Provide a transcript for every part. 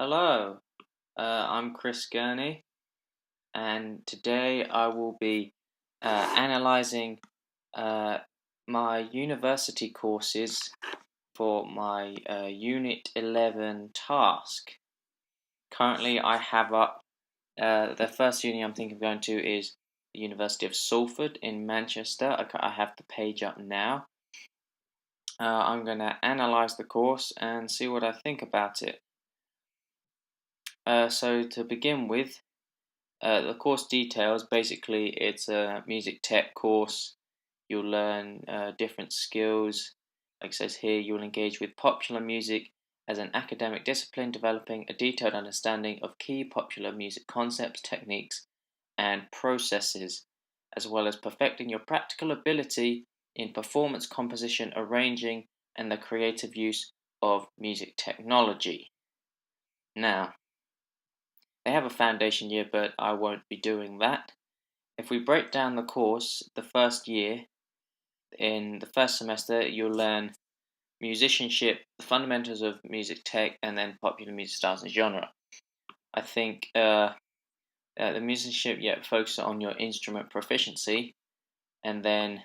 Hello, I'm Chris Gurney, and today I will be analyzing uh, my university courses for my Unit 11 task. Currently, I have up the first uni I'm thinking of going to is the University of Salford in Manchester. I have the page up now. I'm going to analyze the course and see what I think about it. So, to begin with, the course details, basically it's a music tech course. You'll learn different skills. Like it says here, you'll engage with popular music as an academic discipline, developing a detailed understanding of key popular music concepts, techniques, and processes, as well as perfecting your practical ability in performance, composition, arranging, and the creative use of music technology. Now, they have a foundation year, but I won't be doing that. If we break down the course, the first year, in the first semester, you'll learn musicianship, the fundamentals of music tech, and then popular music styles and genre. I think the musicianship, focuses on your instrument proficiency, and then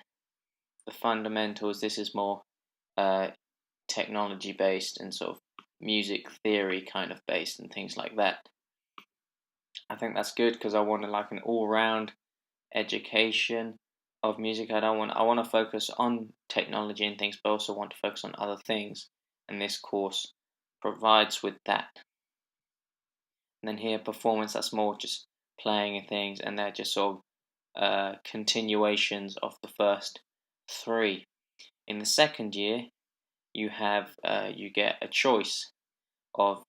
the fundamentals, this is more uh, technology based and sort of music theory kind of based and things like that. I think that's good because I wanted like an all round education of music. I want to focus on technology and things, but also want to focus on other things, and this course provides with that. And then here, performance, that's more just playing and things, and they're just sort of continuations of the first three. In the second year, you get a choice of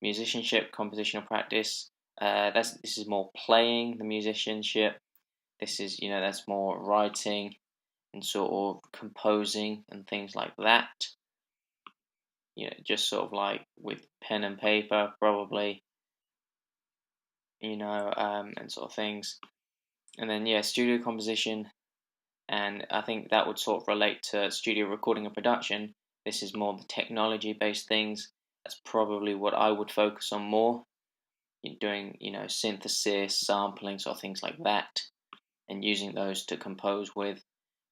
musicianship, compositional practice. This is more playing the musicianship. This is, that's more writing and sort of composing and things like that. Just sort of like with pen and paper, probably, and sort of things. And then, studio composition. And I think that would sort of relate to studio recording and production. This is more the technology based things. That's probably what I would focus on more. Doing, synthesis, sampling, sort of things like that, and using those to compose with.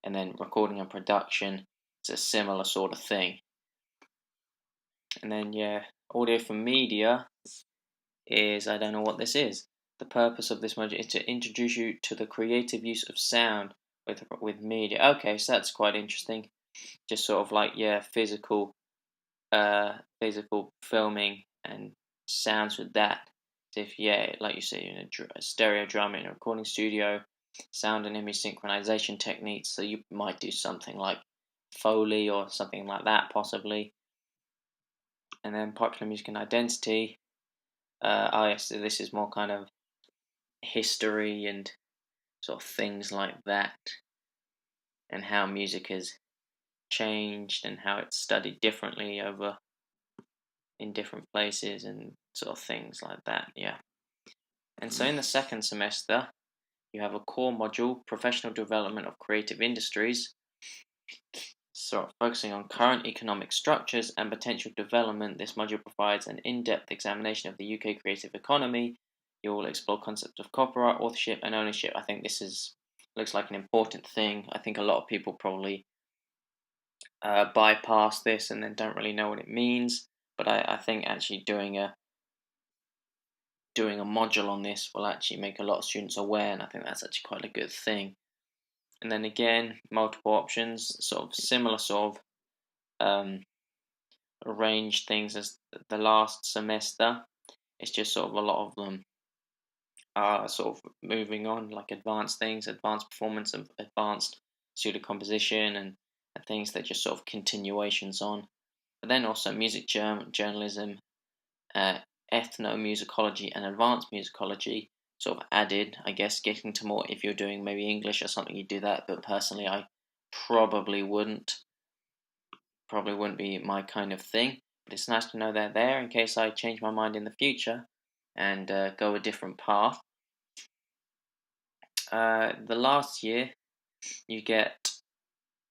And then recording and production, it's a similar sort of thing. And then audio for media is, I don't know what this is. The purpose of this module is to introduce you to the creative use of sound with media. Okay, so that's quite interesting. Just sort of like physical filming and sounds with that. So if like you say, a stereo drum in a recording studio, sound and image synchronization techniques. So you might do something like Foley or something like that, possibly. And then popular music and identity. So this is more kind of history and sort of things like that, and how music has changed and how it's studied differently over in different places and sort of things like that. And so in the second semester, you have a core module, professional development of creative industries. So, focusing on current economic structures and potential development, this module provides an in-depth examination of the UK creative economy. You will explore concepts of copyright, authorship, and ownership. I think looks like an important thing. I think a lot of people probably bypass this and then don't really know what it means. But I think actually doing a module on this will actually make a lot of students aware, and I think that's actually quite a good thing. And then again, multiple options, sort of similar sort of arranged things as the last semester. It's just sort of a lot of them are sort of moving on, like advanced things, advanced performance, and advanced studio composition, and things that just sort of continuations on. But then also music journalism, ethnomusicology, and advanced musicology sort of added. I guess getting to more, if you're doing maybe English or something, you do that. But personally, I probably wouldn't. Probably wouldn't be my kind of thing. But it's nice to know they're there in case I change my mind in the future and go a different path. The last year, you get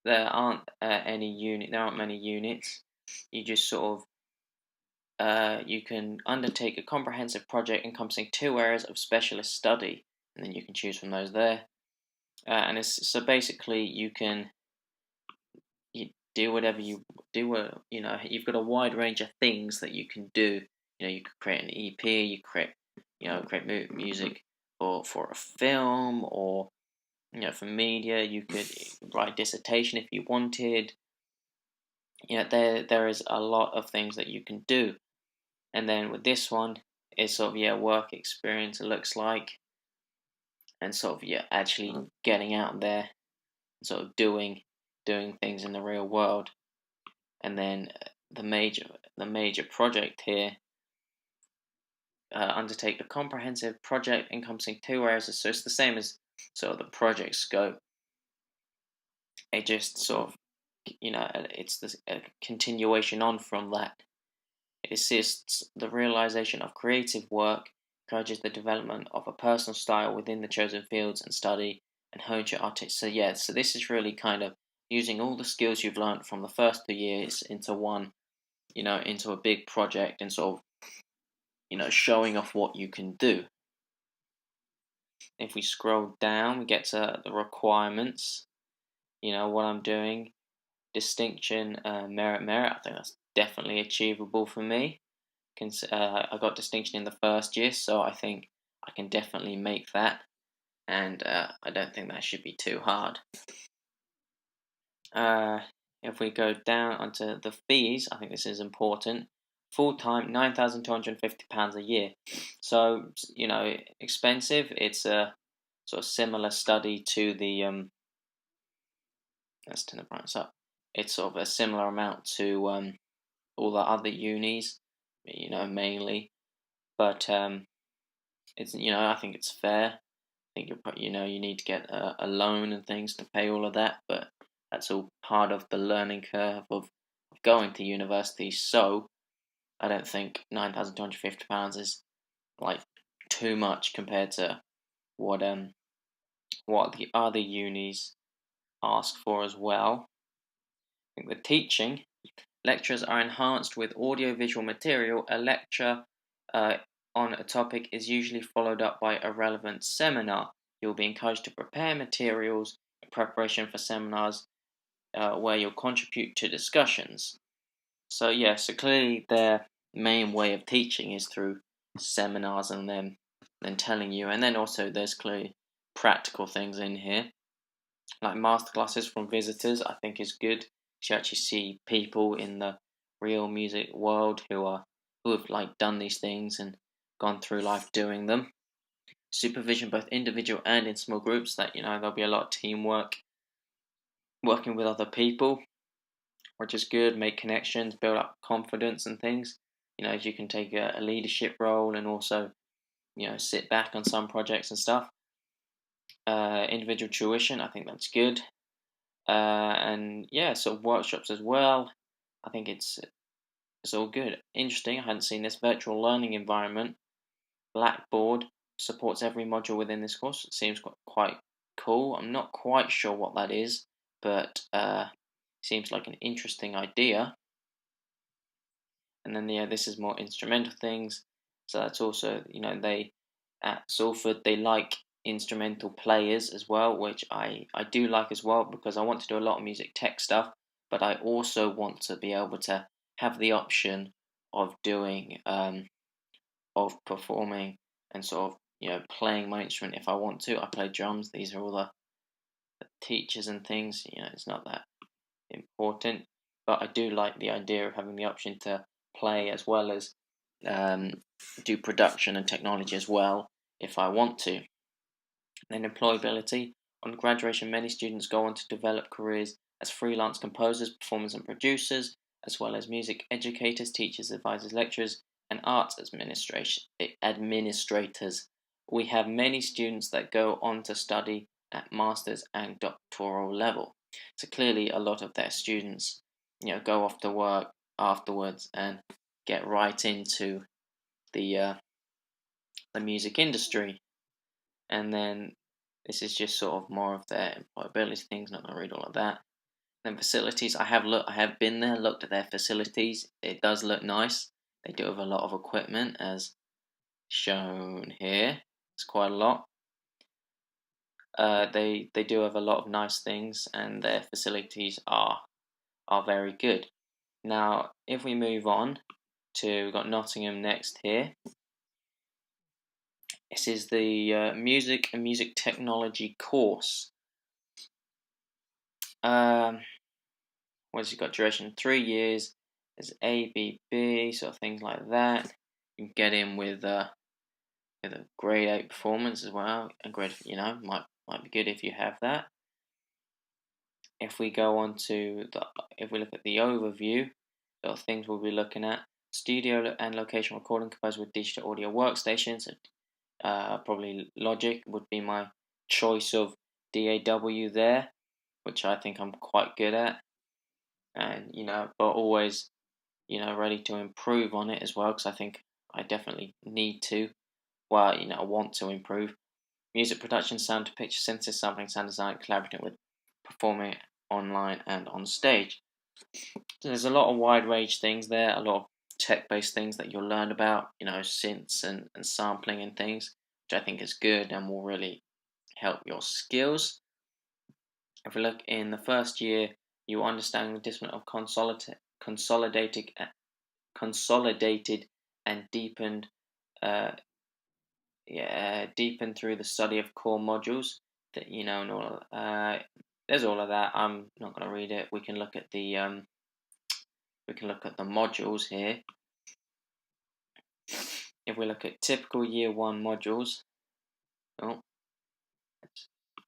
there aren't many units. You just sort of you can undertake a comprehensive project encompassing 2 areas of specialist study, and then you can choose from those there. And it's so basically you do whatever you do. You've got a wide range of things that you can do. You could create an EP, you create music for a film, or for media. You could write a dissertation if you wanted. There is a lot of things that you can do. And then with this one, it's sort of work experience. It looks like, and sort of actually getting out there, and sort of doing things in the real world. And then the major project here, undertake a comprehensive project encompassing 2 areas. So it's the same as sort of the project scope. It just sort of it's a continuation on from that. It assists the realization of creative work, encourages the development of a personal style within the chosen fields and study, and hones your artist. So this is really kind of using all the skills you've learned from the first 2 years into one, into a big project, and sort of, showing off what you can do. If we scroll down, we get to the requirements. What I'm doing, distinction, merit. I think that's definitely achievable for me. I got distinction in the first year, so I think I can definitely make that, and I don't think that should be too hard. If we go down onto the fees, I think this is important. Full time, £9,250 a year. So expensive. It's a sort of similar study to the. Let's turn the price up. It's sort of a similar amount to all the other unis, mainly, but it's I think it's fair. I think you need to get a loan and things to pay all of that, but that's all part of the learning curve of going to university. So I don't think £9,250 is like too much compared to what the other unis ask for as well. I think the teaching lectures are enhanced with audio-visual material. A lecture on a topic is usually followed up by a relevant seminar. You'll be encouraged to prepare materials in preparation for seminars where you'll contribute to discussions. So clearly their main way of teaching is through seminars and then telling you. And then also there's clearly practical things in here, like masterclasses from visitors. I think is good. You actually see people in the real music world who have like done these things and gone through life doing them. Supervision, both individual and in small groups. That there'll be a lot of teamwork, working with other people, which is good. Make connections, build up confidence and things. If you can take a leadership role and also sit back on some projects and stuff. Individual tuition, I think that's good. And so workshops as well. I think it's all good. Interesting. I hadn't seen this virtual learning environment. Blackboard supports every module within this course. It seems quite cool. I'm not quite sure what that is, but seems like an interesting idea. And then this is more instrumental things. So that's also they at Salford they like instrumental players as well, which I do like as well, because I want to do a lot of music tech stuff, but I also want to be able to have the option of doing of performing and sort of playing my instrument if I want to. I play drums. These are all the teachers and things. It's not that important, but I do like the idea of having the option to play as well as do production and technology as well if I want to. Then employability. On graduation, many students go on to develop careers as freelance composers, performers, and producers, as well as music educators, teachers, advisors, lecturers, and arts administrators. We have many students that go on to study at master's and doctoral level. So clearly, a lot of their students, go off to work afterwards and get right into the music industry. And then this is just sort of more of their employability things. Not gonna read all of that. Then facilities. I have been there, looked at their facilities. It does look nice. They do have a lot of equipment, as shown here. It's quite a lot. They do have a lot of nice things, and their facilities are very good. Now, if we move on to, we've got Nottingham next here. This is the music and music technology course. What's it got? Duration 3 years. There's ABB, sort of things like that. You can get in with a grade 8 performance as well. A grade, might be good if you have that. If we go on to if we look at the overview, sort of things we'll be looking at: studio and location recording composed with digital audio workstations. Probably Logic would be my choice of DAW there, which I think I'm quite good at, and but always ready to improve on it as well, because I think I definitely need to. Well, I want to improve. Music production, sound to picture synthesis, sampling, sound design, collaborating with performing online and on stage. So there's a lot of wide range things there, a lot of tech-based things that you'll learn about, synths and sampling and things, which I think is good and will really help your skills. If we look in the first year, you understand the discipline of consolidated and deepened, deepened through the study of core modules. That and all. There's all of that. I'm not going to read it. We can look at the modules here. If we look at typical year 1 modules,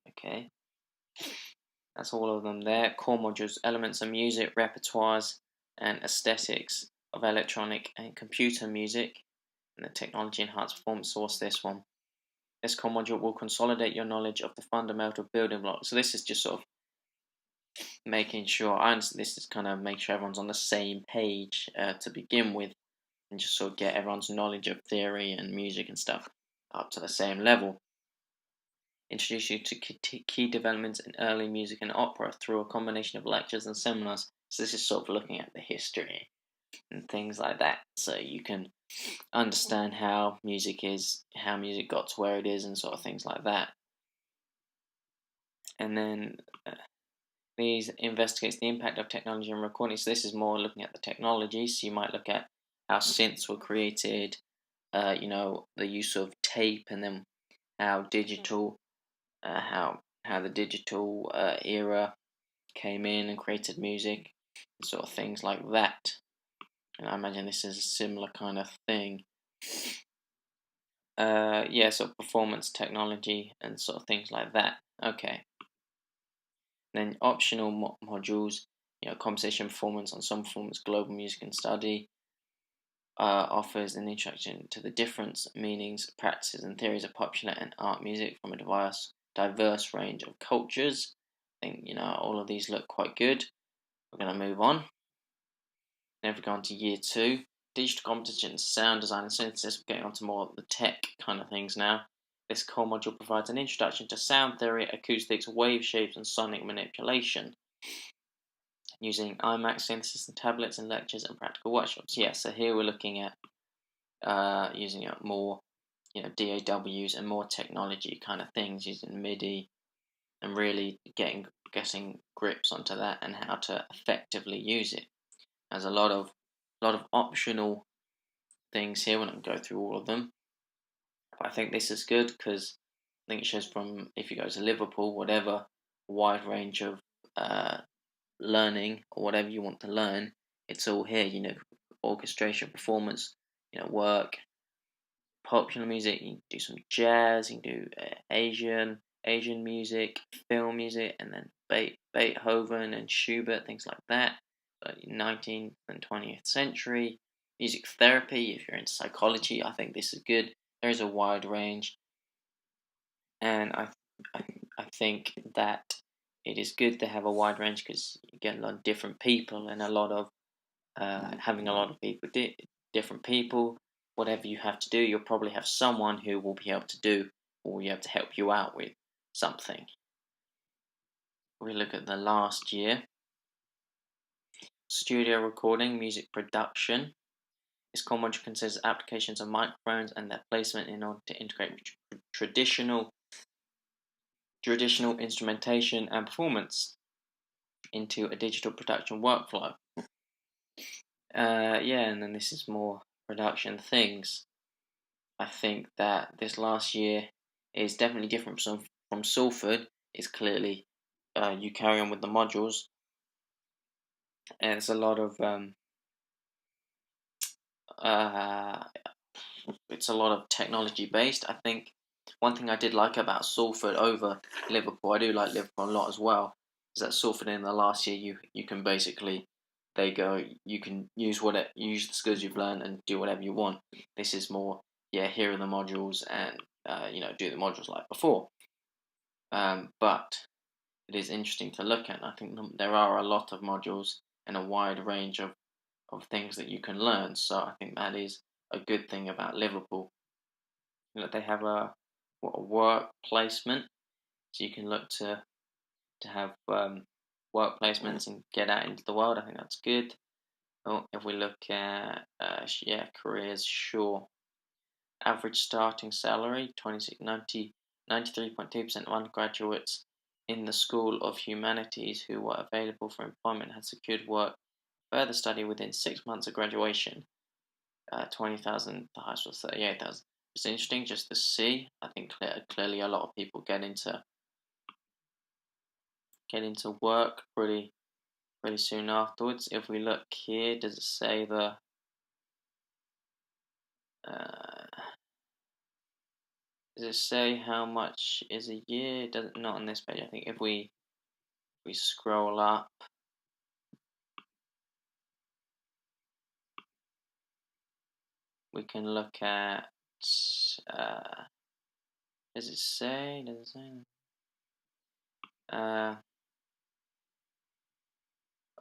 okay, that's all of them there. Core modules: elements of music, repertoires, and aesthetics of electronic and computer music, and the technology enhanced performance source. This one. This core module will consolidate your knowledge of the fundamental building blocks. So this is just sort of making sure, this is kind of make sure everyone's on the same page to begin with, and just sort of get everyone's knowledge of theory and music and stuff up to the same level. Introduce you to key developments in early music and opera through a combination of lectures and seminars. So this is sort of looking at the history and things like that, so you can understand how music got to where it is, and sort of things like that. And then these investigates the impact of technology on recording. So this is more looking at the technology. So you might look at how synths were created, the use of tape, and then how digital, how the digital era came in and created music, and sort of things like that. And I imagine this is a similar kind of thing. So performance technology and sort of things like that. Okay. Then optional modules, composition performance, ensemble performance, global music and study, offers an introduction to the different meanings, practices, and theories of popular and art music from a diverse range of cultures. I think all of these look quite good. We're going to move on. Then if we go on to year 2, digital composition, sound design and synthesis. We're getting on to more of the tech kind of things now. This core module provides an introduction to sound theory, acoustics, wave shapes, and sonic manipulation, using iMac synthesis and tablets in lectures and practical workshops. So here we're looking at using more, DAWs and more technology kind of things, using MIDI, and really getting grips onto that and how to effectively use it. There's a lot of optional things here. We're not going to go through all of them, but I think this is good because I think it shows from, if you go to Liverpool, whatever wide range of learning or whatever you want to learn, it's all here. Orchestration, performance, work, popular music. You can do some jazz. You can do Asian music, film music, and then Beethoven and Schubert, things like that. 19th and 20th century music therapy. If you're into psychology, I think this is good. There is a wide range, and I think that it is good to have a wide range because you get a lot of different people, and a lot of having a lot of people, different people. Whatever you have to do, you'll probably have someone who will be able to do, or will be able to help you out with something. We look at the last year. Studio recording, music production. This core module considers applications of microphones and their placement in order to integrate traditional instrumentation and performance into a digital production workflow. Yeah, and then this is more production things. I think that this last year is definitely different from Salford. It's clearly you carry on with the modules, and it's a lot of uh, it's a lot of technology based. I think one thing I did like about Salford over Liverpool, I do like Liverpool a lot as well, is that Salford in the last year you can basically you can use the skills you've learned and do whatever you want. This is more here are the modules and do the modules like before. But it is interesting to look at. I think there are a lot of modules and a wide range of things that you can learn. So I think that is a good thing about Liverpool. They have a work placement, so you can look to have work placements and get out into the world. I think that's good. Oh, if we look at careers, sure. Average starting salary 93.2% of undergraduates in the School of Humanities who were available for employment had secured work further study within 6 months of graduation. 20,000, the highest was 38,000. It's interesting just to see. I think clearly a lot of people get into work pretty soon afterwards. If we look here, does it say does it say how much is a year? It doesn't, not on this page. I think if we scroll up, we can look at. Does it say? Does it say?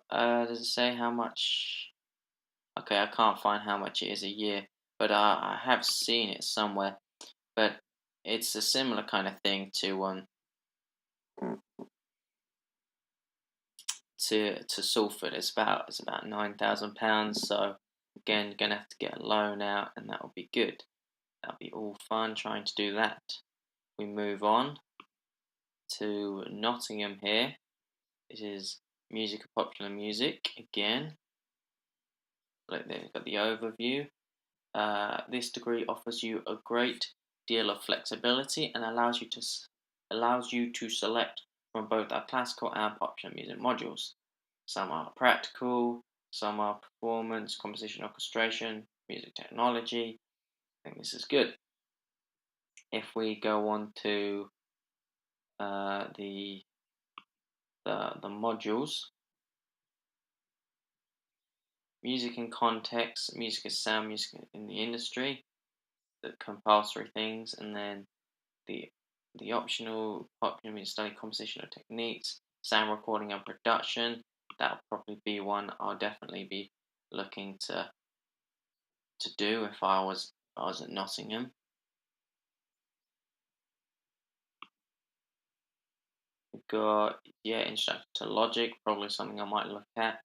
Does it say how much? Okay, I can't find how much it is a year, but I have seen it somewhere. But it's a similar kind of thing to Salford. It's about £9,000. So again, you're gonna have to get a loan out, and that will be good. That'll be all fun trying to do that. We move on to Nottingham here. It is music and popular music again. Like they've got the overview. This degree offers you a great deal of flexibility and allows you to select from both our classical and popular music modules. Some are practical, some are performance, composition, orchestration, music technology. I think this is good. If we go on to the modules, music in context, music as sound, music in the industry, the compulsory things, and then the optional popular music study, compositional techniques, sound recording and production. That'll probably be one I'll definitely be looking to do if I was at Nottingham. We've got introduction to Logic, probably something I might look at.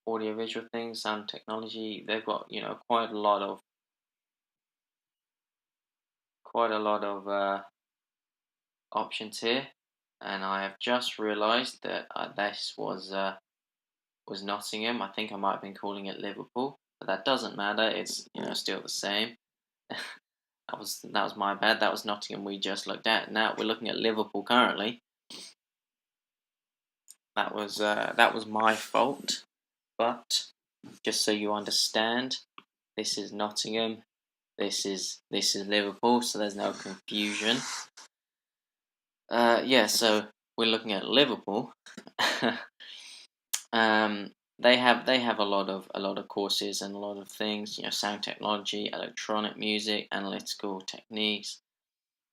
Audio visual things, sound technology. They've got quite a lot of options here, and I have just realised that this was Nottingham. I think I might have been calling it Liverpool, but that doesn't matter. It's still the same. that was my bad. That was Nottingham we just looked at. Now we're looking at Liverpool currently. That was my fault. But just so you understand, this is Nottingham. This is Liverpool, so there's no confusion. So we're looking at Liverpool. They have a lot of courses and a lot of things. Sound technology, electronic music, analytical techniques,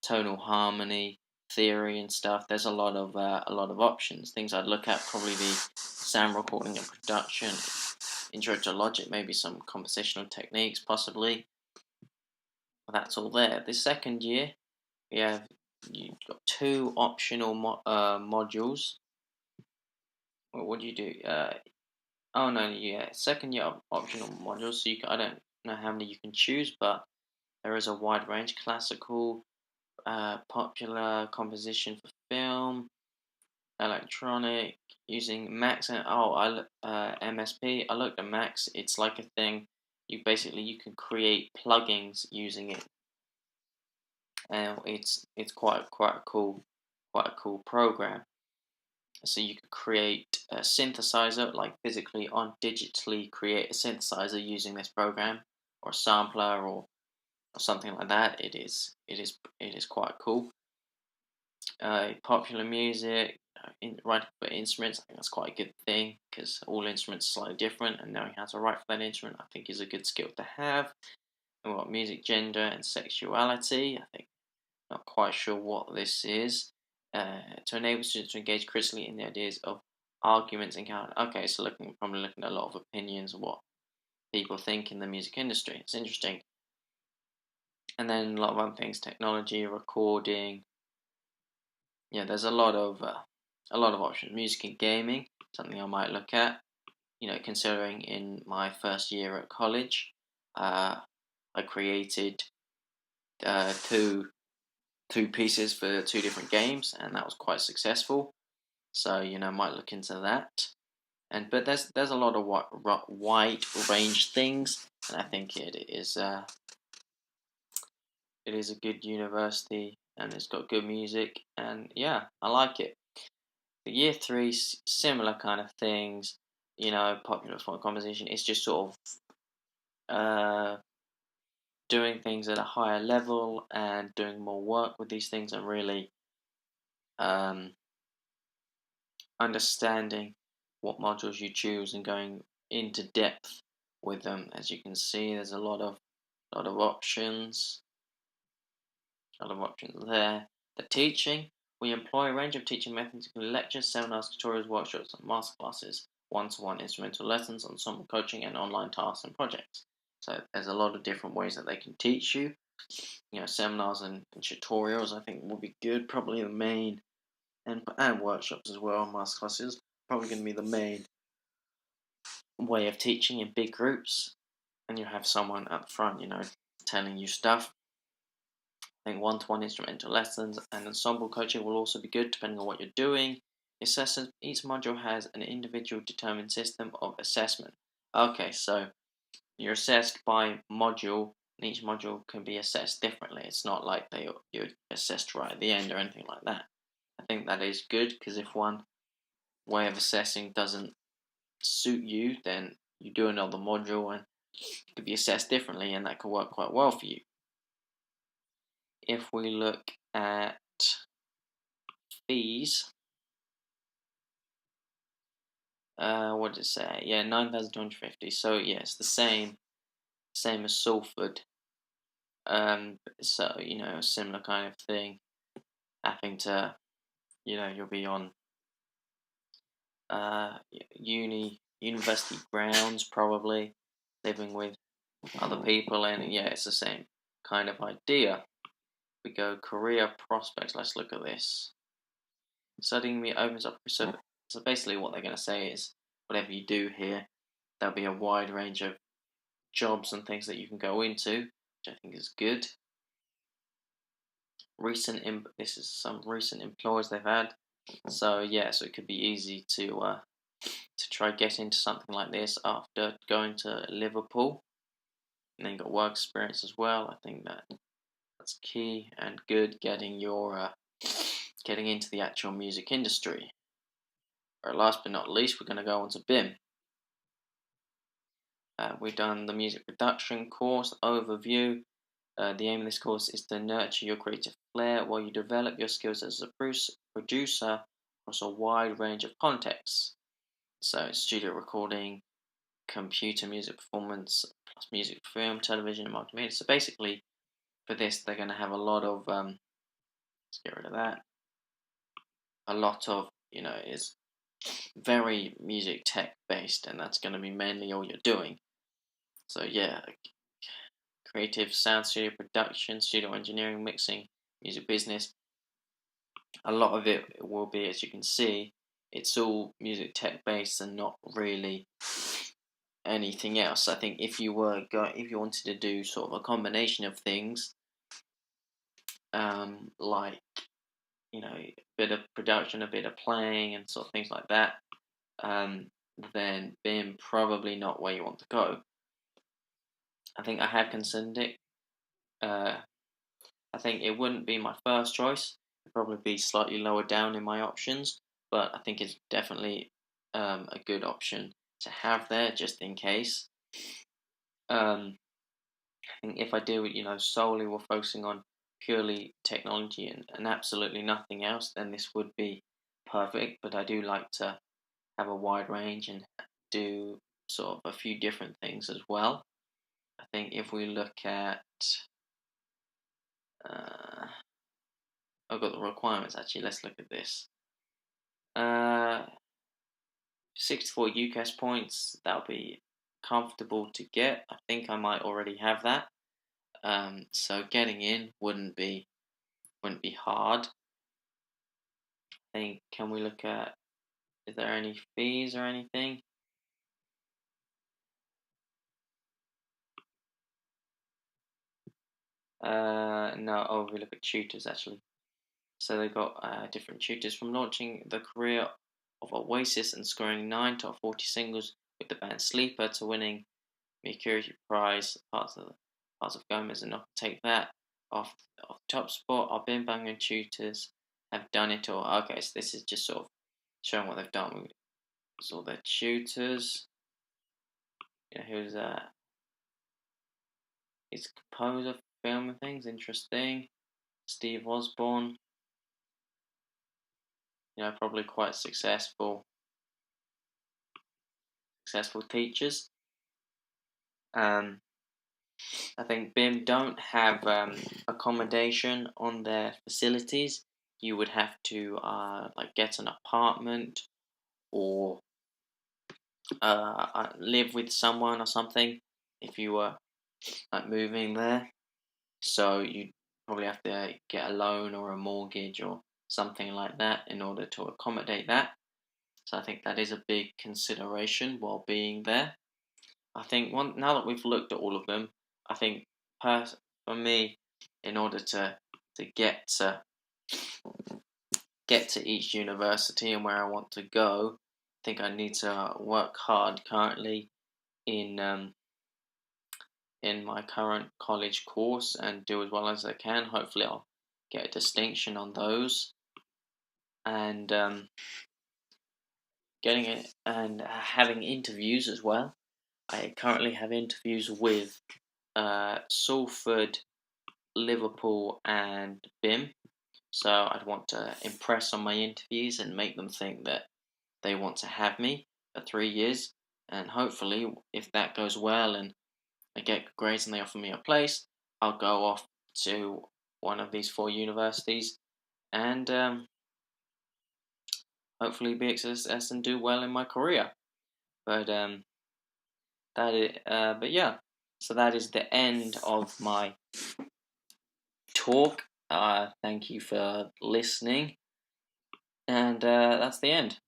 tonal harmony, theory, and stuff. There's a lot of options. Things I'd look at probably be sound recording and production, intro to Logic, maybe some compositional techniques, possibly. That's all there. The second year, you've got 2 optional modules. What do you do? Oh no, yeah, second year optional modules. So I don't know how many you can choose, but there is a wide range: classical, popular, composition for film, electronic, using Max and MSP. I looked at Max. It's like a thing. You can create plugins using it, and it's quite a cool program. So you could create a synthesizer, like physically on digitally create a synthesizer using this program, or a sampler, or something like that. It is quite cool. Popular music, writing for instruments. I think that's quite a good thing because all instruments are slightly different, and knowing how to write for that instrument, I think, is a good skill to have. And what music, gender, and sexuality. I think not quite sure what this is. To enable students to engage critically in the ideas of arguments encountered. Okay, so probably looking at a lot of opinions of what people think in the music industry. It's interesting. And then a lot of other things: technology, recording. Yeah, there's a lot of options. Music and gaming, something I might look at. Considering in my first year at college, uh, I created two pieces for two different games, and that was quite successful. So might look into that. But there's a lot of wide range things, and I think it is a good university, and it's got good music, and yeah, I like it. The year three, similar kind of things. Popular for composition. It's just sort of doing things at a higher level and doing more work with these things, and really um, understanding what modules you choose and going into depth with them. As you can see, there's lot of options, there. The teaching, we employ a range of teaching methods, including lectures, seminars, tutorials, workshops, and masterclasses, one-to-one instrumental lessons, ensemble coaching, and online tasks and projects. So there's a lot of different ways that they can teach you. Seminars and tutorials, I think, will be good. Probably the main, and workshops as well, masterclasses. Probably going to be the main way of teaching in big groups, and you have someone at the front, telling you stuff. I think one-to-one instrumental lessons and ensemble coaching will also be good depending on what you're doing. Assessment, each module has an individual determined system of assessment. Okay, so you're assessed by module, and each module can be assessed differently. It's not like you're assessed right at the end or anything like that. I think that is good because if one way of assessing doesn't suit you, then you do another module and it could be assessed differently, and that can work quite well for you. If we look at fees, what did it say? Yeah, 9,250. So yeah, it's the same as Salford. So a similar kind of thing. Having to, you'll be on uh university grounds probably, living with other people, and yeah, it's the same kind of idea. We go career prospects. Let's look at this. Studying me opens up. So basically, what they're going to say is, whatever you do here, there'll be a wide range of jobs and things that you can go into, which I think is good. This is some recent employers they've had. So yeah, so it could be easy to try get into something like this after going to Liverpool, and then got work experience as well. I think that's key and good, getting into the actual music industry. Or last but not least, we're going to go on to BIM. We've done the music production course overview. The aim of this course is to nurture your creative flair while you develop your skills as a producer across a wide range of contexts. So, studio recording, computer music performance, plus music, film, television, and multimedia. So, basically, for this, they're going to have a lot of, let's get rid of that, a lot of, is very music tech based, and that's going to be mainly all you're doing. So, yeah, creative sound studio production, studio engineering, mixing, music business. A lot of it will be, as you can see, it's all music tech based and not really anything else. I think if you wanted to do sort of a combination of things, like a bit of production, a bit of playing, and sort of things like that, then BIM probably not where you want to go. I think I have considered it. I think it wouldn't be my first choice. It'd probably be slightly lower down in my options, but I think it's definitely a good option to have there just in case. Um, I think if I do it, solely we're focusing on purely technology and absolutely nothing else, then this would be perfect. But I do like to have a wide range and do sort of a few different things as well. I think if we look at, I've got the requirements actually. Let's look at this. 64 UCAS points. That'll be comfortable to get. I think I might already have that. So getting in wouldn't be hard. I think. Can we look at? Is there any fees or anything? No. Oh, we look at tutors actually. So they've got different tutors from launching the career of Oasis and scoring 9 top 40 singles with the band Sleeper to winning Mercury Prize. Parts of Gomez and not take that off top spot. Our Bim Bang tutors have done it all. Okay, so this is just sort of showing what they've done with all their tutors. Who's he's a composer, film and things. Interesting. Steve Osborne. Probably quite successful teachers. I think BIM don't have accommodation on their facilities. You would have to get an apartment or live with someone or something if you were moving there. So you probably have to get a loan or a mortgage or something like that in order to accommodate that. So I think that is a big consideration while being there. I think now that we've looked at all of them, I think for me, in order to get to each university and where I want to go, I think I need to work hard currently in my current college course and do as well as I can. Hopefully, I'll get a distinction on those and getting it and having interviews as well. I currently have interviews with Salford, Liverpool, and BIM. So I'd want to impress on my interviews and make them think that they want to have me for 3 years. And hopefully, if that goes well and I get good grades and they offer me a place, I'll go off to one of these 4 universities and hopefully be a success and do well in my career. But but yeah, so that is the end of my talk. Thank you for listening, and that's the end.